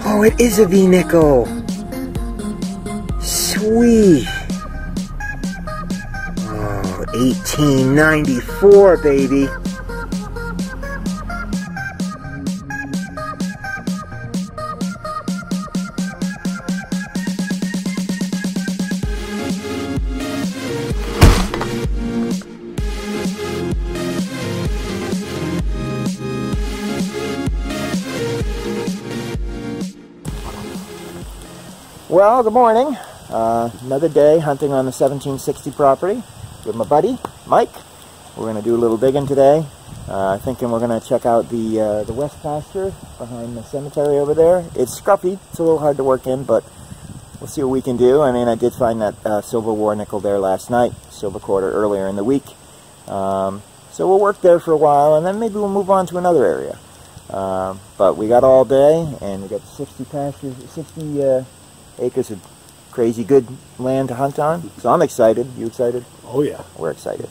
Oh, it is a V-nickel. Sweet. Oh, 1894, baby. Well, good morning. Another day hunting on the 1760 property with my buddy, Mike. We're going to do a little digging today. Thinking we're going to check out the west pasture behind the cemetery over there. It's scruffy. It's a little hard to work in, but we'll see what we can do. I mean, I did find that silver war nickel there last night, silver quarter earlier in the week. So we'll work there for a while, and then maybe we'll move on to another area. But we got all day, and we got 60 acres of crazy good land to hunt on. So I'm excited. You excited? Oh yeah. We're excited.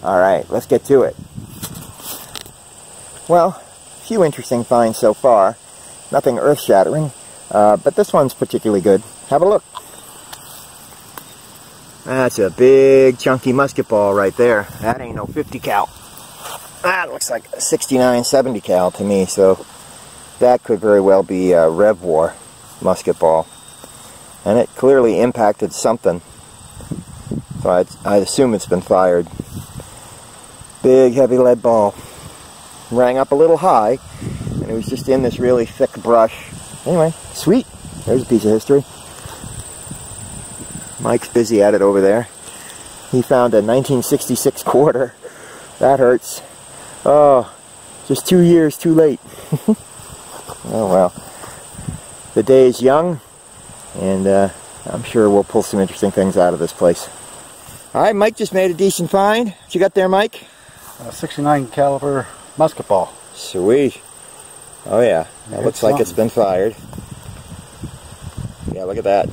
All right, let's get to it. Well, a few interesting finds so far. Nothing earth-shattering, but this one's particularly good. Have a look. That's a big chunky musket ball right there. That ain't no 50 cal. That looks like a 69, 70 cal to me, so that could very well be a Rev War musket ball. And it clearly impacted something. So I assume it's been fired. Big heavy lead ball. Rang up a little high, and it was just in this really thick brush. Anyway, sweet. There's a piece of history. Mike's busy at it over there. He found a 1966 quarter. That hurts. Oh, just 2 years too late. Oh well. The day is young, and I'm sure we'll pull some interesting things out of this place. Alright, Mike just made a decent find. What you got there, Mike? A 69 caliber musket ball. Sweet. Oh yeah, that looks like it's been fired. Yeah, look at that.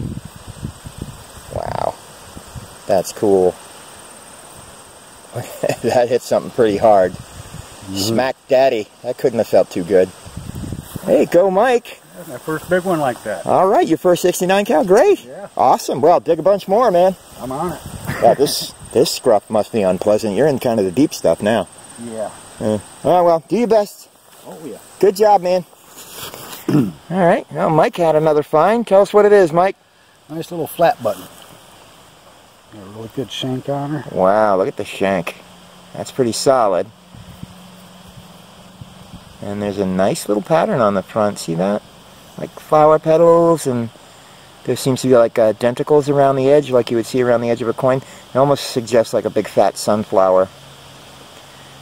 Wow. That's cool. That hit something pretty hard. Smack daddy. That couldn't have felt too good. Hey, go Mike. That's my first big one like that. Alright, your first 69 cal. Great. Yeah. Awesome. Well, dig a bunch more, man. I'm on it. Yeah, this scruff must be unpleasant. You're in kind of the deep stuff now. Yeah. Oh, well, do your best. Oh, yeah. Good job, man. Alright, well, Mike had another find. Tell us what it is, Mike. Nice little flat button. Got a really good shank on her. Wow, look at the shank. That's pretty solid. And there's a nice little pattern on the front. See that? Like flower petals, and there seems to be like denticles around the edge, like you would see around the edge of a coin. It almost suggests like a big fat sunflower.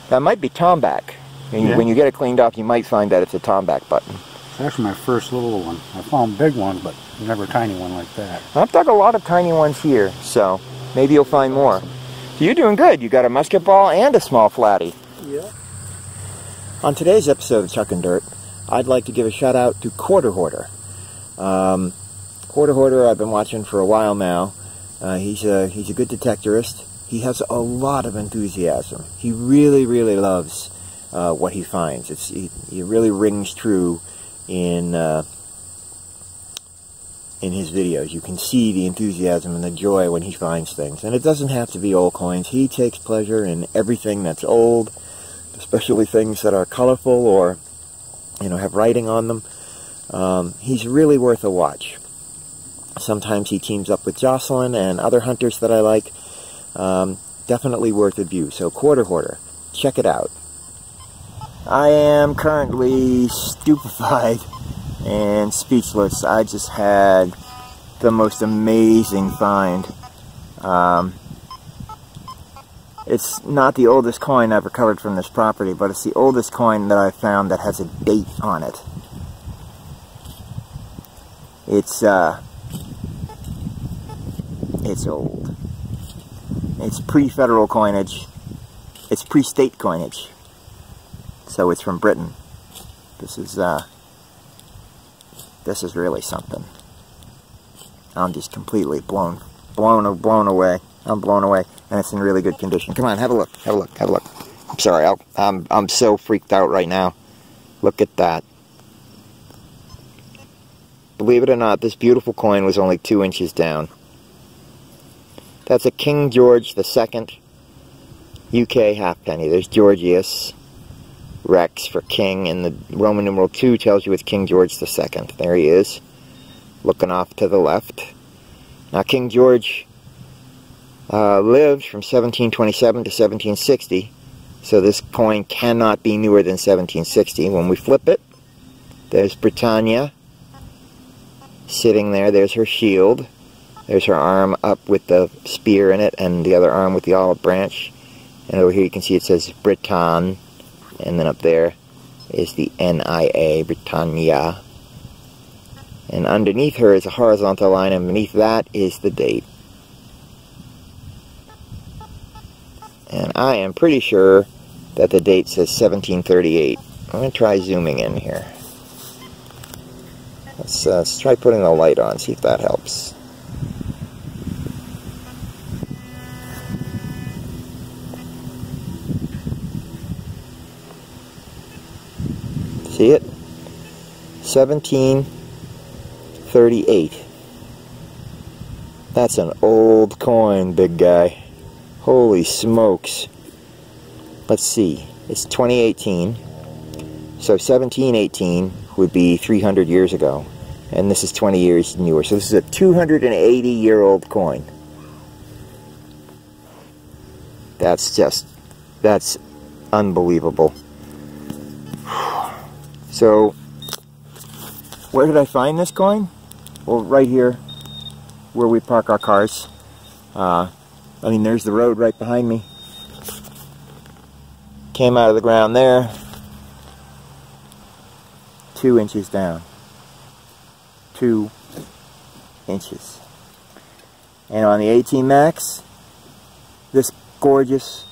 That might be Tombac. When you get it cleaned off, you might find that it's a Tombac button. It's actually my first little one. I found big ones, but never a tiny one like that. I've dug a lot of tiny ones here, so maybe you'll find more. So you're doing good. You got a musket ball and a small flatty. Yeah. On today's episode of Chuck and Dirt, I'd like to give a shout out to Hoarder. Hoarder I've been watching for a while now. He's a good detectorist. He has a lot of enthusiasm. He really, really loves what he finds. He really rings true in his videos. You can see the enthusiasm and the joy when he finds things. And it doesn't have to be old coins. He takes pleasure in everything that's old, especially things that are colorful or, you know, have writing on them. He's really worth a watch. Sometimes he teams up with Jocelyn and other hunters that I like. Definitely worth a view. So Hoarder, check it out. I am currently stupefied and speechless. I just had the most amazing find. It's not the oldest coin I've recovered from this property, but it's the oldest coin that I've found that has a date on it. It's old. It's pre-federal coinage. It's pre-state coinage. So it's from Britain. This is really something. I'm just completely blown away. I'm blown away, and it's in really good condition. Come on, have a look, have a look, have a look. I'm sorry, I'm so freaked out right now. Look at that. Believe it or not, this beautiful coin was only 2 inches down. That's a King George II UK halfpenny. There's Georgius Rex for King, and the Roman numeral 2 tells you it's King George II. There he is, looking off to the left. Now, King George lived from 1727 to 1760, so this coin cannot be newer than 1760. When we flip it, there's Britannia sitting there. There's her shield. There's her arm up with the spear in it, and the other arm with the olive branch. And over here you can see it says Britann, and then up there is the NIA, Britannia. And underneath her is a horizontal line, and beneath that is the date. And I am pretty sure that the date says 1738. I'm going to try zooming in here. Let's try putting the light on, see if that helps. See it? 1738. That's an old coin, big guy. Holy smokes. Let's see. It's 2018. So 1718 would be 300 years ago. And this is 20 years newer. So this is a 280-year-old coin. That's unbelievable. So, where did I find this coin? Well, right here, where we park our cars. I mean, there's the road right behind me. Came out of the ground there. 2 inches down. 2 inches. And on the 18 Max, this gorgeous,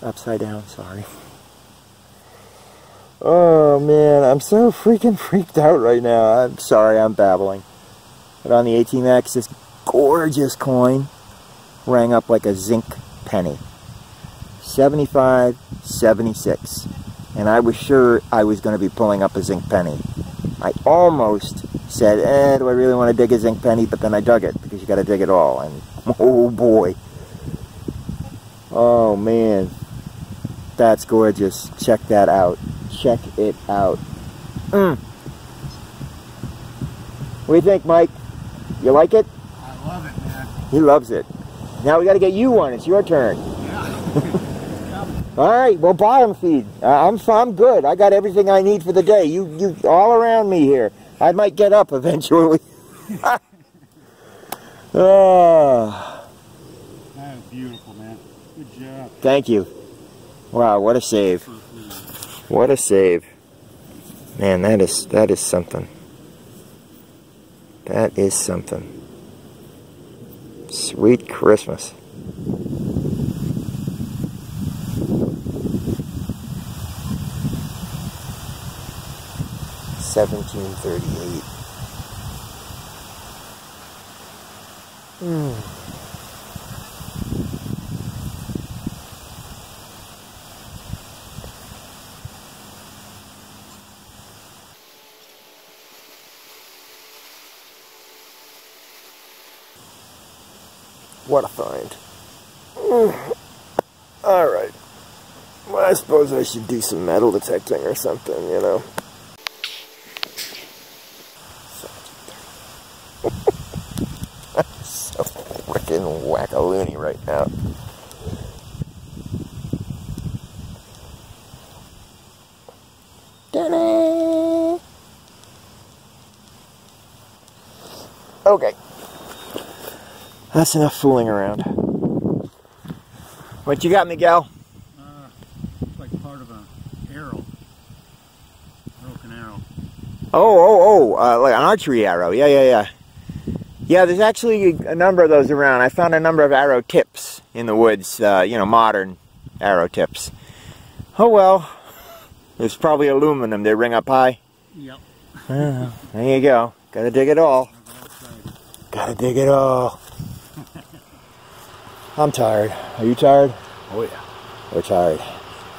upside down, sorry. Oh man, I'm so freaking freaked out right now. I'm sorry, I'm babbling. But on the 18 Max, this gorgeous coin rang up like a zinc penny. 75, 76. And I was sure I was going to be pulling up a zinc penny. I almost said, do I really want to dig a zinc penny? But then I dug it, because you got to dig it all. And oh boy. Oh man. That's gorgeous. Check that out. Check it out. What do you think, Mike? You like it? I love it, man. He loves it. Now we got to get you one. It's your turn. Yeah. All right. Well, bottom feed. I'm good. I got everything I need for the day. You all around me here. I might get up eventually. Oh. That is beautiful, man. Good job. Thank you. Wow, what a save. What a save. Man, that is something. That is something. Sweet Christmas. $17.38. What a find. Alright. Well, I suppose I should do some metal detecting or something, you know. I'm so frickin' whack-a-loony right now. Ta-da! Okay. That's enough fooling around. What you got, Miguel? It's like part of an arrow. Broken arrow. Like an archery arrow. Yeah. Yeah, there's actually a number of those around. I found a number of arrow tips in the woods, you know, modern arrow tips. Oh well, there's probably aluminum. They ring up high. Yep. There you go. Gotta dig it all. Gotta dig it all. I'm tired. Are you tired? Oh yeah. We're tired.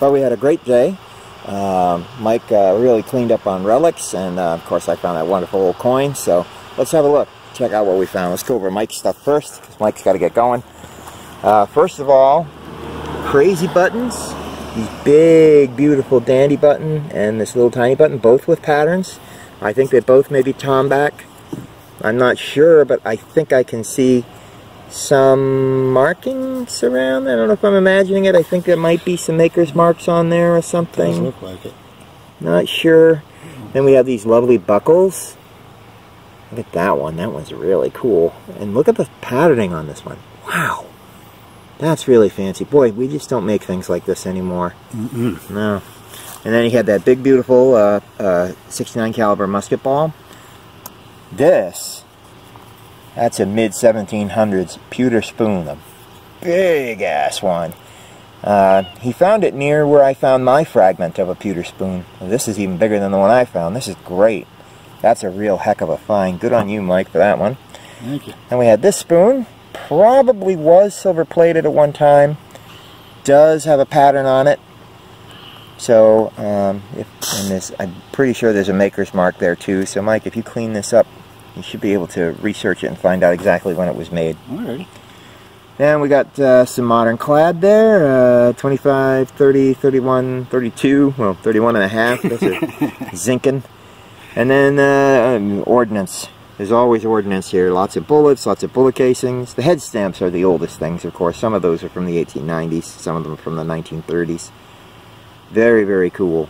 But we had a great day. Mike really cleaned up on relics, and of course I found that wonderful old coin. So let's have a look. Check out what we found. Let's go over Mike's stuff first, because Mike's got to get going. First of all, crazy buttons. These big, beautiful dandy button and this little tiny button, both with patterns. I think they both may be Tombac. I'm not sure, but I think I can see some markings around. I don't know if I'm imagining it. I think there might be some maker's marks on there or something. Doesn't look like it. Not sure. Then we have these lovely buckles. Look at that one. That one's really cool. And look at the patterning on this one. Wow. That's really fancy. Boy, we just don't make things like this anymore. No. And then he had that big, beautiful 69 caliber musket ball. That's a mid-1700s pewter spoon. A big-ass one. He found it near where I found my fragment of a pewter spoon. This is even bigger than the one I found. This is great. That's a real heck of a find. Good on you, Mike, for that one. Thank you. And we had this spoon. Probably was silver plated at one time. Does have a pattern on it. So, I'm pretty sure there's a maker's mark there too. So, Mike, if you clean this up, you should be able to research it and find out exactly when it was made. Alrighty. Then we got some modern clad there. 25, 30, 31, 32. Well, 31 and a half. Those are zinking. And then ordnance. There's always ordnance here. Lots of bullets, lots of bullet casings. The head stamps are the oldest things, of course. Some of those are from the 1890s, some of them from the 1930s. Very, very cool.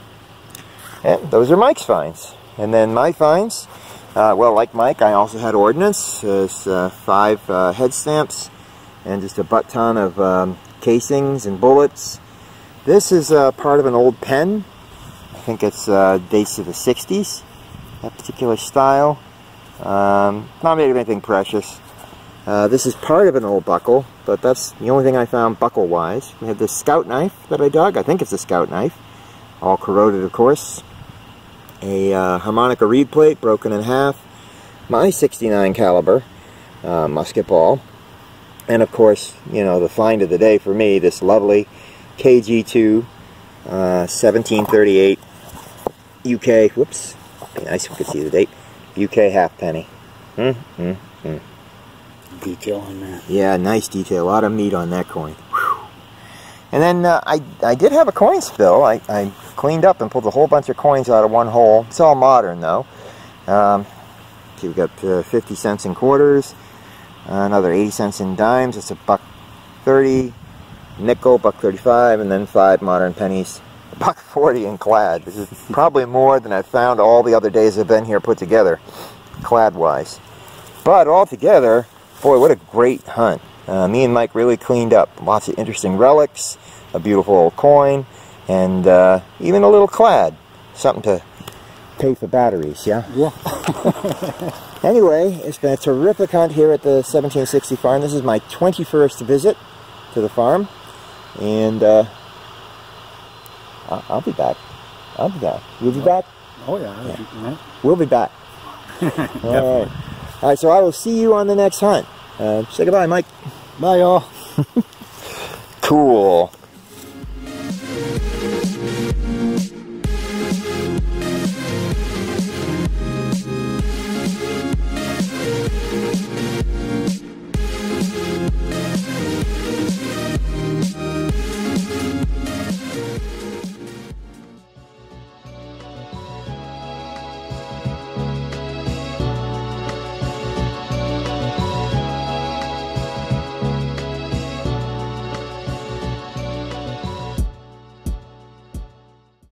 And those are Mike's finds. And then my finds, well, like Mike, I also had ordnance. There's 5 head stamps and just a butt ton of casings and bullets. This is part of an old pen. I think it's dates to the 60s, that particular style. Not made of anything precious. This is part of an old buckle, but that's the only thing I found buckle-wise. We have this scout knife that I dug. I think it's a scout knife. All corroded, of course. A Harmonica Reed Plate, broken in half. My 69 caliber musket ball. And, of course, you know, the find of the day for me, this lovely KG2 1738 UK, whoops, be nice if we could see the date. UK halfpenny. Detail on that. Yeah, nice detail. A lot of meat on that coin. Whew. And then I did have a coin spill. I cleaned up and pulled a whole bunch of coins out of one hole. It's all modern though. We've got 50 cents in quarters, another 80 cents in dimes. It's $1.30, nickel, $1.35, and then 5 modern pennies. $1.40 in clad. This is probably more than I found all the other days I've been here put together, clad-wise. But altogether, boy, what a great hunt. Me and Mike really cleaned up. Lots of interesting relics, a beautiful old coin, and even a little clad. Something to pay for batteries, yeah? Yeah. Anyway, it's been a terrific hunt here at the 1760 farm. This is my 21st visit to the farm, and I'll be back. I'll be back. You'll be back? Oh, yeah. We'll be back. All right, so I will see you on the next hunt. Say goodbye, Mike. Bye, y'all. Cool.